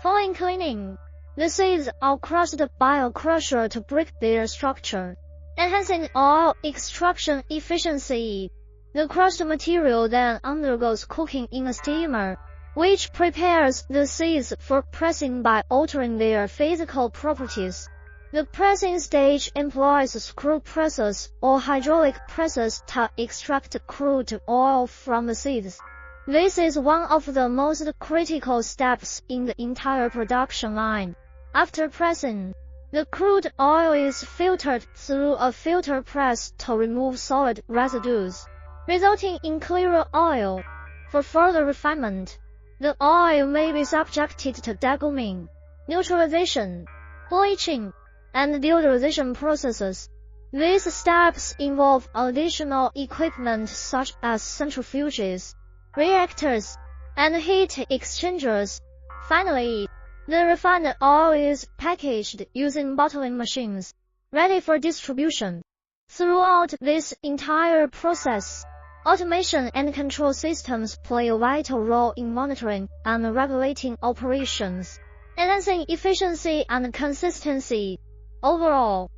Following cleaning, the seeds are crushed by a crusher to break their structure, enhancing oil extraction efficiency. The crushed material then undergoes cooking in a steamer, which prepares the seeds for pressing by altering their physical properties. The pressing stage employs screw presses or hydraulic presses to extract crude oil from the seeds. This is one of the most critical steps in the entire production line. After pressing, the crude oil is filtered through a filter press to remove solid residues, resulting in clearer oil. For further refinement, the oil may be subjected to deguming, neutralization, bleaching, and deodorization processes. These steps involve additional equipment such as centrifuges, reactors, and heat exchangers. Finally, the refined oil is packaged using bottling machines, ready for distribution. Throughout this entire process, automation and control systems play a vital role in monitoring and regulating operations, enhancing efficiency and consistency. Overall,